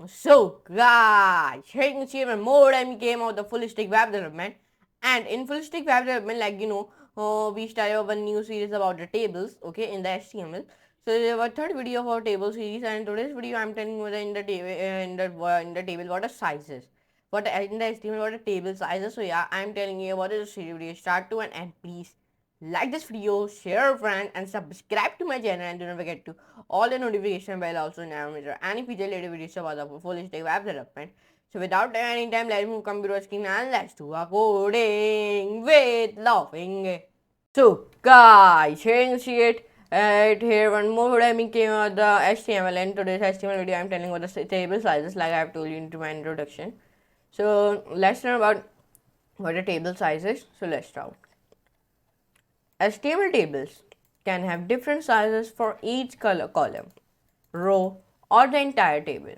So guys, here you can see even more time came out the full stack web development, and in full stack web development, we started one new series about the tables, okay, in the HTML. So this is our third video of our table series, and in today's video I'm telling you in the table in the table what are sizes, what in the HTML what are table sizes. So yeah, I'm telling you about this video. Start to and please like this video, share a friend, and subscribe to my channel, and do not forget to all the notification bell also in our mirror and if you related videos about the full stack web development. So without any time, let's move computer screen and let's do a coding with laughing. So guys, here you see it. Here one more time came out the HTML, and today's HTML video I'm telling about the table sizes like I have told you into my introduction. So let's learn about what a table size is. So let's start. HTML tables can have different sizes for each column, row, or the entire table.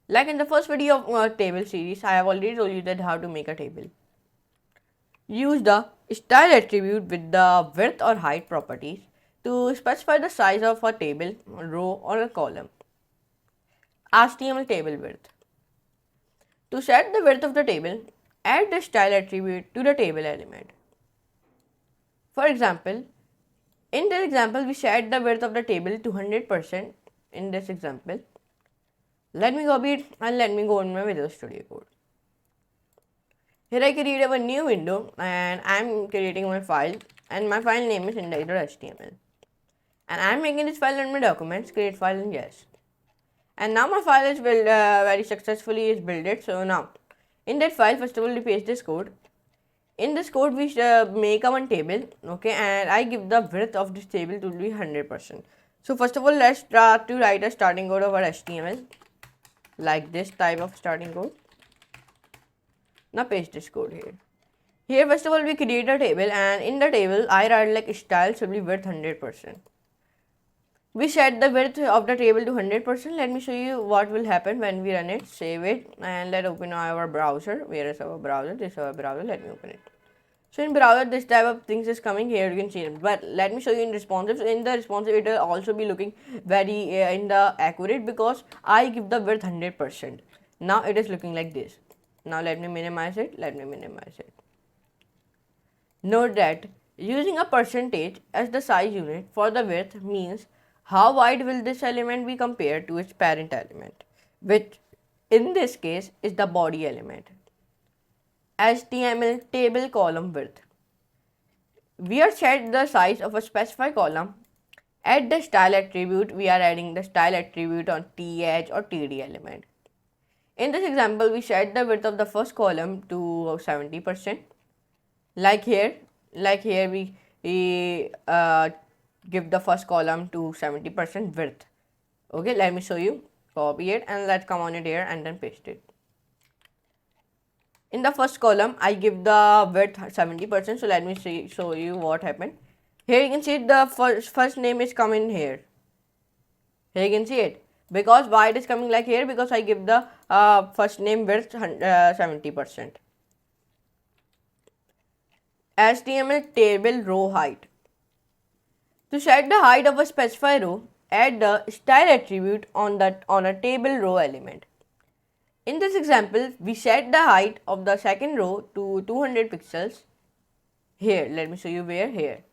Like in the first video of table series, I have already told you that how to make a table. Use the style attribute with the width or height properties to specify the size of a table, row, or a column. HTML table width. To set the width of the table, add the style attribute to the table element. For example, in this example, we set the width of the table to 100% in this example. Let me copy it and let me go on my Visual Studio Code. Here I create a new window and I'm creating my file, and my file name is index.html. And I'm making this file in my documents, create file and yes. And now my file is built very successfully is built it. So now in that file, first of all we paste this code. In this code we make a one table, okay, and I give the width of this table to be 100%. So first of all, let's start to write a starting code of our HTML like this type of starting code. Now paste this code here. Here first of all we create a table, and in the table I write like style should be width 100%. We set the width of the table to 100%. Let me show you what will happen when we run it. Save it and let's open our browser. Where is our browser? This is our browser. Let me open it. So in browser this type of things is coming here, you can see it. But let me show you in responsive. In the responsive it will also be looking very in the accurate because I give the width 100%. Now it is looking like this. Now let me minimize it. Note that using a percentage as the size unit for the width means how wide will this element be compared to its parent element, which in this case is the body element. HTML table column width. We are set the size of a specified column. At the style attribute, we are adding the style attribute on th or td element. In this example, we set the width of the first column to 70%. Like here we give the first column to 70% width. Okay, let me show you. Copy it and let's come on it here and then paste it. In the first column, I give the width 70%. So let me show you what happened. Here you can see the first name is coming here. Here you can see it. Because why it is coming like here? Because I give the first name width 70%. HTML table row height. To set the height of a specified row, add the style attribute on a table row element. In this example, we set the height of the second row to 200 pixels. Here, let me show you where. Here,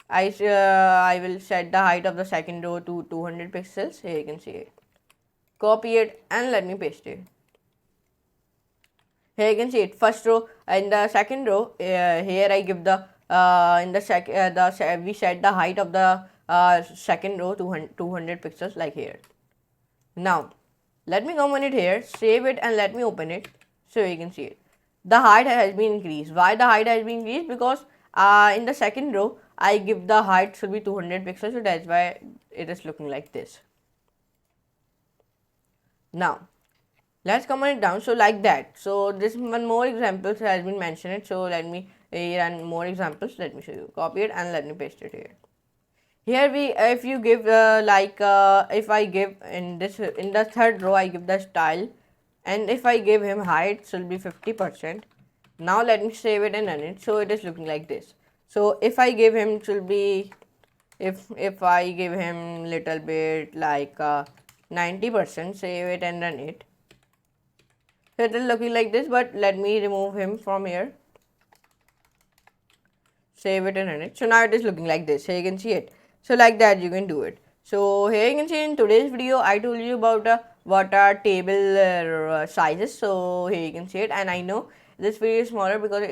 I will set the height of the second row to 200 pixels. Here you can see it. Copy it and let me paste it. Here you can see it. First row in the second row. Here I give the we set the height of the second row to 200 pixels like here. Now let me come on it here, save it and let me open it so you can see it. The height has been increased. Why the height has been increased? Because in the second row I give the height should be 200 pixels, so that's why it is looking like this. Now let's comment it down. So like that. So this one more examples has been mentioned. So let me run more examples. Let me show you. Copy it and let me paste it here. Here if you give if I give in the third row I give the style, and if I give him height should be 50%. Now let me save it and run it. So it is looking like this. So if I give him should be if I give him little bit like 90%, save it and run it. So it is looking like this, but let me remove him from here. Save it and run it. So now it is looking like this. Here you can see it. So like that you can do it. So here you can see in today's video I told you about what are table sizes. So here you can see it, and I know this video is smaller because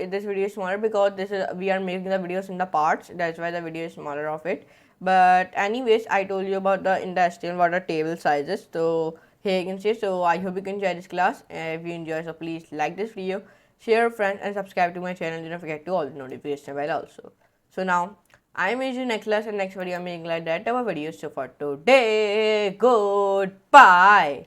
this is we are making the videos in the parts. That's why the video is smaller of it. But anyways, I told you about the industrial what are table sizes. So here you can see. So I hope you can enjoy this class. If you enjoy, so please like this video, share with friends, and subscribe to my channel. Do not forget to all the notification bell also. So now I'm Agent Necklace, and next video I'm making like that our videos. So for today, goodbye.